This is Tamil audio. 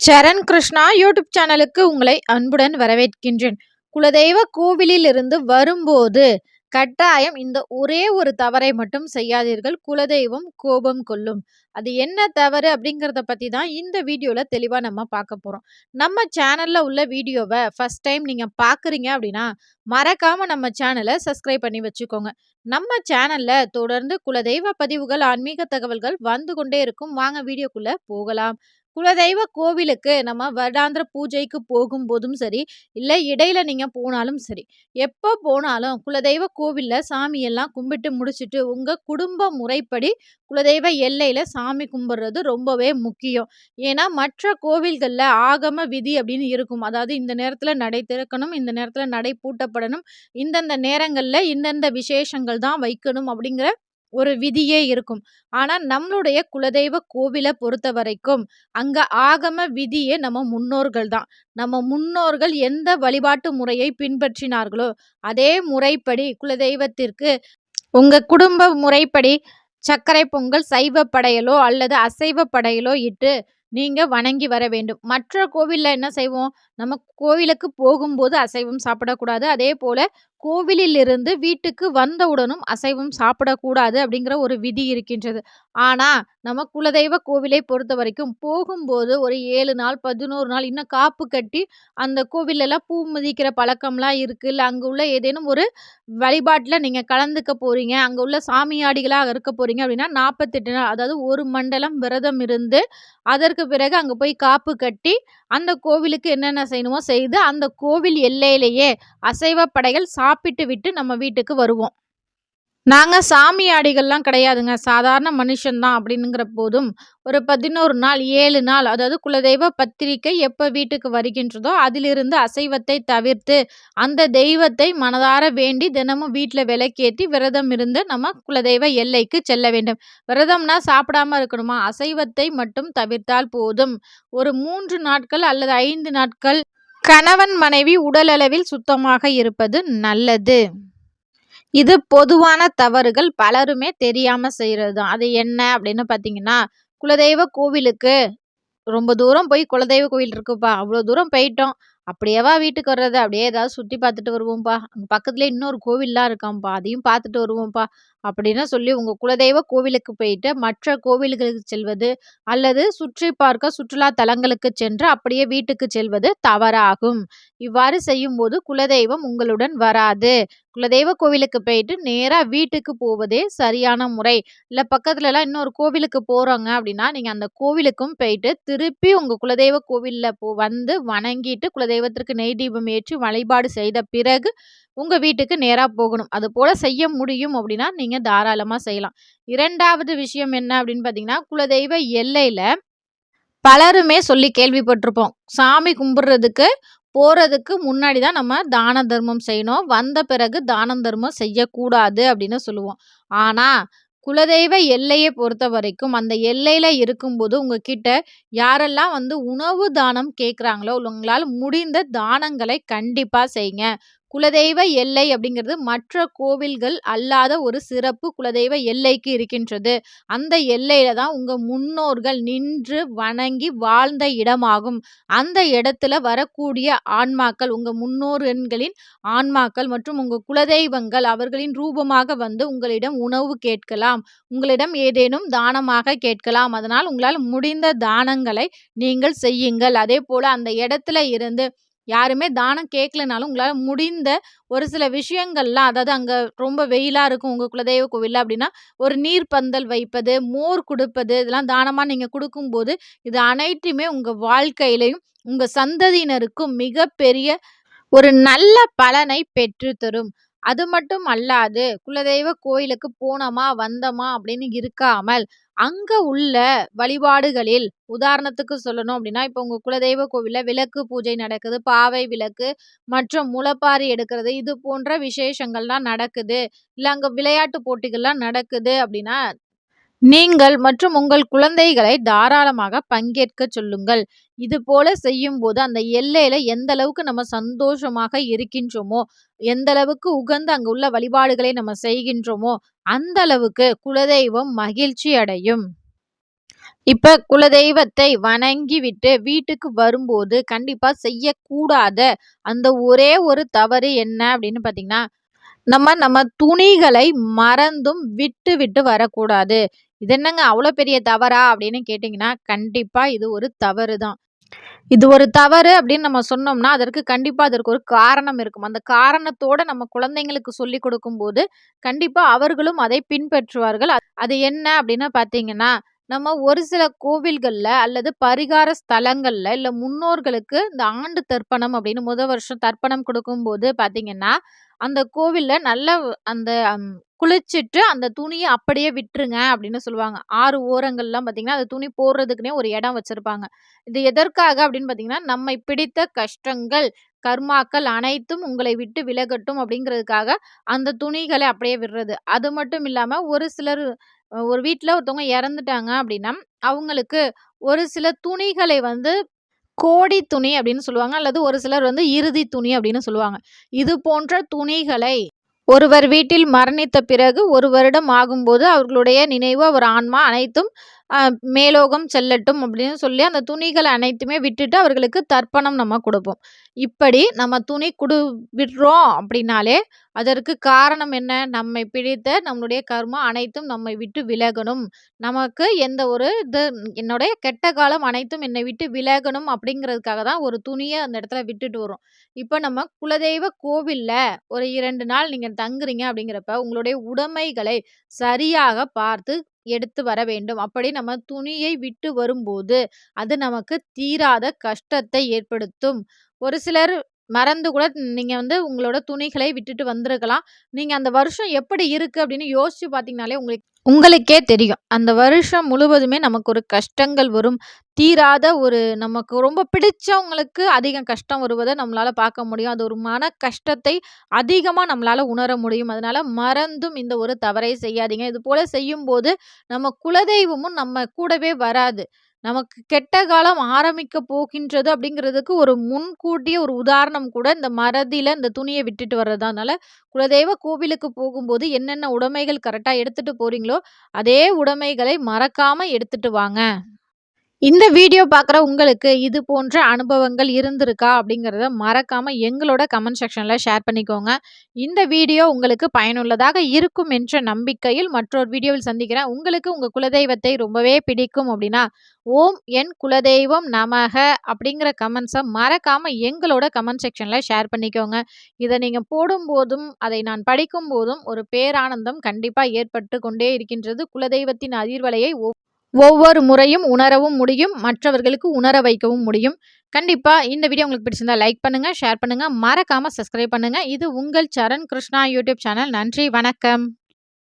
சரண் கிருஷ்ணா யூடியூப் சேனலுக்கு உங்களை அன்புடன் வரவேற்கின்றேன். குலதெய்வ கோவிலில் இருந்து வரும்போது கட்டாயம் இந்த ஒரே ஒரு தவறை மட்டும் செய்யாதீர்கள். குலதெய்வம் கோபம் கொள்ளும். அது என்ன தவறு அப்படிங்கிறத பத்தி தான் இந்த வீடியோல தெளிவா நம்ம பார்க்க போறோம். நம்ம சேனல்ல உள்ள வீடியோவை ஃபர்ஸ்ட் டைம் நீங்க பார்க்குறீங்க அப்படின்னா மறக்காம நம்ம சேனலை சப்ஸ்கிரைப் பண்ணி வச்சுக்கோங்க. நம்ம சேனல்ல தொடர்ந்து குலதெய்வ பதிவுகள், ஆன்மீக தகவல்கள் வந்து கொண்டே இருக்கும். வாங்க வீடியோக்குள்ள போகலாம். குலதெய்வ கோவிலுக்கு நம்ம வருடாந்திர பூஜைக்கு போகும்போதும் சரி, இல்ல இடையில நீங்க போனாலும் சரி, எப்போ போனாலும் குலதெய்வ கோவில்ல சாமியெல்லாம் கும்பிட்டு முடிச்சுட்டு, உங்க குடும்ப முறைப்படி குலதெய்வ எல்லையில சாமி கும்பிடுறது ரொம்பவே முக்கியம். ஏன்னா, மற்ற கோவில்கள்ல ஆகம விதி அப்படின்னு இருக்கும். அதாவது இந்த நேரத்துல நடை திறக்கணும், இந்த நேரத்துல நடை பூட்டப்படணும், இந்தந்த நேரங்கள்ல இந்தந்த விசேஷங்கள் தான் வைக்கணும் அப்படிங்கிற ஒரு விதியே இருக்கும். ஆனா, நம்மளுடைய குலதெய்வ கோவில பொறுத்தவரைக்கும் அங்க ஆகம விதியே நம்ம முன்னோர்கள் தான். நம்ம முன்னோர்கள் எந்த வழிபாட்டு முறையை பின்பற்றினார்களோ, அதே முறைப்படி குலதெய்வத்திற்கு உங்க குடும்ப முறைப்படி சர்க்கரை பொங்கல், சைவ படையலோ அல்லது அசைவ படையலோ இட்டு நீங்க வணங்கி வர வேண்டும். மற்ற கோவில்ல என்ன செய்வோம்? நம்ம கோவிலுக்கு போகும்போது அசைவம் சாப்பிடக்கூடாது. அதேபோல கோவிலிலிருந்து வீட்டுக்கு வந்தவுடனும் அசைவம் சாப்பிடக்கூடாது அப்படிங்கிற ஒரு விதி இருக்கின்றது. ஆனா, நம்ம குலதெய்வ கோவிலை பொறுத்தவரைக்கும் போகும்போது ஒரு 7 நாள், 11 நாள் இன்னும் காப்பு கட்டி அந்த கோவில்லலாம் பூ மிதிக்கிற பழக்கம்லாம் இருக்கு. இல்ல அங்க உள்ள ஏதேனும் ஒரு வழிபாட்டுல நீங்க கலந்துக்க போறீங்க. அங்க உள்ள சாமியாடிகளா இருக்க போறீங்க அப்படின்னா, 48 நாள் அதாவது 1 மண்டலம் விரதம் இருந்து, அதற்கு பிறகு அங்க போய் காப்பு கட்டி, அந்த கோவிலுக்கு என்னென்ன செய்யணுமோ செய்து, அந்த கோவில் எல்லையிலேயே அசைவ படைகள் சாப்பிட்டு விட்டு நம்ம வீட்டுக்கு வருவோம். நாங்க சாமியாடிகள்லாம் கிடையாதுங்க. சாதாரண மனுஷன் தான் அப்படின்னுங்கிற போதும், ஒரு 11 நாள், 7 நாள் அதாவது குலதெய்வ பத்திரிக்கை எப்ப வீட்டுக்கு வருகின்றதோ, அதிலிருந்து அசைவத்தை தவிர்த்து, அந்த தெய்வத்தை மனதார வேண்டி தினமும் வீட்ல விளக்கேத்தி விரதம் இருந்து நம்ம குலதெய்வ எல்லைக்கு செல்ல வேண்டும். விரதம்னா சாப்பிடாம இருக்கணுமா? அசைவத்தை மட்டும் தவிர்த்தால் போதும். ஒரு 3 நாட்கள் அல்லது 5 நாட்கள் கணவன், மனைவி உடலளவில் சுத்தமாக இருப்பது நல்லது. இது பொதுவான தவறுகள் பலருமே தெரியாம செய்றது தான். அது என்ன அப்படின்னு பார்த்தீங்கன்னா, குலதெய்வ கோவிலுக்கு ரொம்ப தூரம் போய் குலதெய்வ கோவில் இருக்குப்பா. அவ்வளோ தூரம் போயிட்டோம். அப்படியேவா வீட்டுக்கு வர்றது? அப்படியே ஏதாவது சுத்தி பார்த்துட்டு வருவோம்ப்பா. அங்க பக்கத்திலேயே இன்னொரு கோவில்லாம் இருக்காம்ப்பா. அதையும் பார்த்துட்டு வருவோம்ப்பா. அப்படின்னு சொல்லி உங்க குலதெய்வ கோவிலுக்கு போயிட்டு, மற்ற கோவில்களுக்கு செல்வது, அல்லது சுற்றி பார்க்க சுற்றுலா தலங்களுக்கு சென்று அப்படியே வீட்டுக்கு செல்வது தவறாகும். இவ்வாறு செய்யும்போது குலதெய்வம் உங்களுடன் வராது. குலதெய்வ கோவிலுக்கு போயிட்டு நேரா வீட்டுக்கு போவதே சரியான முறை. இல்ல பக்கத்துலலாம் இன்னொரு கோவிலுக்கு போறோங்க அப்படின்னா, நீங்க அந்த கோவிலுக்கும் போயிட்டு, திருப்பி உங்க குலதெய்வ கோவில்ல வந்து வணங்கிட்டு, குலதெய்வத்திற்கு நெய் தீபம் ஏற்றி வழிபாடு செய்த பிறகு, உங்க வீட்டுக்கு நேரா போகணும். அதுபோல செய்ய முடியும் அப்படின்னா, நீங்க தாராளமா செய்யலாம். 2வது விஷயம் என்ன அப்படின்னு பார்த்தீங்கன்னா, குலதெய்வ எல்லையில பலருமே சொல்லி கேள்விப்பட்டிருப்போம். சாமி கும்பிடுறதுக்கு போறதுக்கு முன்னாடி தான் நம்ம தான தர்மம் செய்யணும். வந்த பிறகு தானம் தர்மம் செய்யக்கூடாது அப்படின்னு சொல்லுவோம். ஆனா, குலதெய்வ எல்லைய பொறுத்தவரைக்கும், அந்த எல்லையில இருக்கும்போது உங்ககிட்ட யாரெல்லாம் வந்து உணவு தானம் கேட்குறாங்களோ, உங்களால முடிந்த தானங்களை கண்டிப்பா செய்யுங்க. குலதெய்வ எல்லை அப்படிங்கிறது மற்ற கோவில்கள் அல்லாத ஒரு சிறப்பு குலதெய்வ எல்லைக்கு இருக்கின்றது. அந்த எல்லையில தான் உங்க முன்னோர்கள் நின்று வணங்கி வாழ்ந்த இடமாகும். அந்த இடத்துல வரக்கூடிய ஆன்மாக்கள், உங்க முன்னோர்களின் ஆன்மாக்கள் மற்றும் உங்க குலதெய்வங்கள் அவர்களின் ரூபமாக வந்து உங்களிடம் உணவு கேட்கலாம். உங்களிடம் ஏதேனும் தானமாக கேட்கலாம். அதனால் உங்களால் முடிந்த தானங்களை நீங்கள் செய்யுங்கள். அதேபோல அந்த இடத்துல இருந்து யாருமே தானம் கேட்கலனாலும் உங்களால முடிந்த ஒரு சில விஷயங்கள்லாம் அதாவது அங்க ரொம்ப வெயிலா இருக்கும் உங்க குலதெய்வ கோவில்ல அப்படின்னா, ஒரு நீர் பந்தல் வைப்பது, மோர் குடுப்பது, இதெல்லாம் தானமா நீங்க குடுக்கும்போது, இது அனைத்துமே உங்க வாழ்க்கையிலயும், உங்க சந்ததியினருக்கும் மிகப்பெரிய ஒரு நல்ல பலனை பெற்று தரும். அது மட்டும் அல்லாது, குலதெய்வ கோயிலுக்கு போனோமா, வந்தோமா அப்படின்னு இருக்காமல், அங்க உள்ள வழிபாடுகளில் உதாரணத்துக்கு சொல்லணும் அப்படின்னா, இப்போ உங்க குலதெய்வ கோவில்ல விளக்கு பூஜை நடக்குது. பாவை விளக்கு மற்றும் முளைப்பாரி எடுக்கிறது, இது போன்ற விசேஷங்கள்லாம் நடக்குது. இல்ல அங்க விளையாட்டு போட்டிகள்லாம் நடக்குது அப்படின்னா, நீங்கள் மற்றும் உங்கள் குழந்தைகளை தாராளமாக பங்கேற்கச் சொல்லுங்கள். இதுபோல செய்யும்போது அந்த எல்லையில எந்த அளவுக்கு நம்ம சந்தோஷமாக இருக்கின்றோமோ, எந்த அளவுக்கு உகந்து அங்க உள்ள வழிபாடுகளை நம்ம செய்கின்றோமோ, அந்த அளவுக்கு குலதெய்வம் மகிழ்ச்சி அடையும். இப்ப குலதெய்வத்தை வணங்கிவிட்டு வீட்டுக்கு வரும்போது கண்டிப்பா செய்யக்கூடாத அந்த ஒரே ஒரு தவறு என்ன அப்படின்னு பார்த்தீங்கன்னா, நம்ம துணிகளை மறந்தும் விட்டு விட்டு வரக்கூடாது. இது என்னங்க அவ்வளோ பெரிய தவறா? அப்படின்னு கேட்டீங்கன்னா, கண்டிப்பா இது ஒரு தவறு தான். இது ஒரு தவறு அப்படின்னு நம்ம சொன்னோம்னா, அதற்கு ஒரு காரணம் இருக்கும். அந்த காரணத்தோட நம்ம குழந்தைங்களுக்கு சொல்லிக் கொடுக்கும்போது, கண்டிப்பா அவர்களும் அதை பின்பற்றுவார்கள். அது என்ன அப்படின்னு பார்த்தீங்கன்னா, நம்ம ஒரு சில கோவில்கள்ல அல்லது பரிகார ஸ்தலங்கள்ல, இல்ல முன்னோர்களுக்கு இந்த ஆண்டு தர்ப்பணம் அப்படின்னு வருஷம் தர்ப்பணம் கொடுக்கும்போது பார்த்தீங்கன்னா, அந்த கோவில்ல நல்ல அந்த குளிச்சுட்டு அந்த துணிய அப்படியே விட்டுருங்க அப்படின்னு சொல்லுவாங்க. ஆறு ஓரங்கள்லாம் பார்த்தீங்கன்னா, அந்த துணி போடுறதுக்குன்னே ஒரு இடம் வச்சிருப்பாங்க. இது எதற்காக அப்படின்னு பார்த்தீங்கன்னா, நம்மை பிடித்த கஷ்டங்கள், கர்மாக்கள் அனைத்தும் உங்களை விட்டு விலகட்டும் அப்படிங்கிறதுக்காக, அந்த துணிகள அப்படியே விடுறது. அது மட்டும் இல்லாம ஒரு சிலர் ஒரு வீட்ல ஒருத்தவங்க இறந்துட்டாங்க அப்படின்னா, அவங்களுக்கு ஒரு சில துணிகளை வந்து கோடி துணி அப்படின்னு சொல்லுவாங்க. அல்லது ஒரு சிலர் வந்து இறுதி துணி அப்படின்னு சொல்லுவாங்க. இது போன்ற துணிகளை ஒருவர் வீட்டில் மரணித்த பிறகு 1 வருடம் ஆகும்போது அவர்களுடைய நினைவு, அவர் ஆன்மா அனைத்தும் அ மேலோகம் செல்லட்டும் அப்படின்னு சொல்லி அந்த துணிகள் அனைத்துமே விட்டுட்டு அவர்களுக்கு தர்ப்பணம் நம்ம குடுப்போம். இப்படி நம்ம துணி விடுறோம் அப்படின்னாலே, அதற்கு காரணம் என்ன? நம்மை பிடித்த நம்மளுடைய கர்மா அனைத்தும் நம்மை விட்டு விலகணும். நமக்கு எந்த ஒரு என்னுடைய கெட்ட காலம் அனைத்தும் என்னை விட்டு விலகணும் அப்படிங்கிறதுக்காக தான் ஒரு துணிய அந்த இடத்துல விட்டுட்டு வரோம். இப்ப நம்ம குலதெய்வ கோவில்ல ஒரு 2 நாள் நீங்க தங்குறீங்க அப்படிங்கிறப்ப, உங்களுடைய உடைமைகளை சரியாக பார்த்து எடுத்து வர வேண்டும். அப்படி நம்ம துணியை விட்டு வரும்போது, அது நமக்கு தீராத கஷ்டத்தை ஏற்படுத்தும். ஒரு சிலர் மறந்து கூட நீங்க வந்து உங்களோட துணிகளை விட்டுட்டு வந்திருக்கலாம். நீங்க அந்த வருஷம் எப்படி இருக்கு அப்படின்னு யோசிச்சு பார்த்தீங்கனாலே உங்களுக்கே தெரியும். அந்த வருஷம் முழுவதுமே நமக்கு ஒரு கஷ்டங்கள் வரும். தீராத ஒரு நமக்கு ரொம்ப பிடிச்சவங்களுக்கு அதிகம் கஷ்டம் வருவத நம்மளால பார்க்க முடியும். அது ஒரு மன கஷ்டத்தை அதிகமா நம்மளால உணர முடியும். அதனால மறந்தும் இந்த ஒரு தவறை செய்யாதீங்க. இதுபோல செய்யும்போது நம்ம குலதெய்வமும் நம்ம கூடவே வராது. நமக்கு கெட்ட காலம் ஆரம்பிக்க போகின்றது அப்படிங்கிறதுக்கு ஒரு முன்கூட்டிய ஒரு உதாரணம் கூட இந்த மறதியில இந்த துணிய விட்டுட்டு வர்றது தான். அதனால குலதெய்வ கோவிலுக்கு போகும்போது என்னென்ன உடைமைகள் கரெக்ட்டா எடுத்துட்டு போறீங்களோ, அதே உடைமைகளை மறக்காம எடுத்துட்டு வாங்க. இந்த வீடியோ பார்க்குற உங்களுக்கு இது போன்ற அனுபவங்கள் இருந்திருக்கா? அப்படிங்கிறத மறக்காம எங்களோட கமெண்ட் செக்ஷன்ல ஷேர் பண்ணிக்கோங்க. இந்த வீடியோ உங்களுக்கு பயனுள்ளதாக இருக்கும் என்ற நம்பிக்கையில் மற்றொரு வீடியோவில் சந்திக்கிறேன். உங்களுக்கு உங்க குலதெய்வத்தை ரொம்பவே பிடிக்கும் அப்படின்னா, ஓம் என் குலதெய்வம் நமக அப்படிங்கிற கமெண்ட்ஸ மறக்காம எங்களோட கமெண்ட் செக்ஷன்ல ஷேர் பண்ணிக்கோங்க. இத நீங்க போடும்போதும், அதை நான் படிக்கும்போதும் ஒரு பேரானந்தம் கண்டிப்பா ஏற்பட்டு கொண்டே இருக்கின்றது. குலதெய்வத்தின் அதிர்வலையை ஒவ்வொரு முறையும் உணரவும் முடியும். மற்றவர்களுக்கு உணர வைக்கவும் முடியும். கண்டிப்பா இந்த வீடியோ உங்களுக்கு பிடிச்சிருந்தா லைக் பண்ணுங்க, ஷேர் பண்ணுங்க. மறக்காம சப்ஸ்கிரைப் பண்ணுங்க. இது உங்கள் சரண் கிருஷ்ணா யூடியூப் சேனல். நன்றி, வணக்கம்.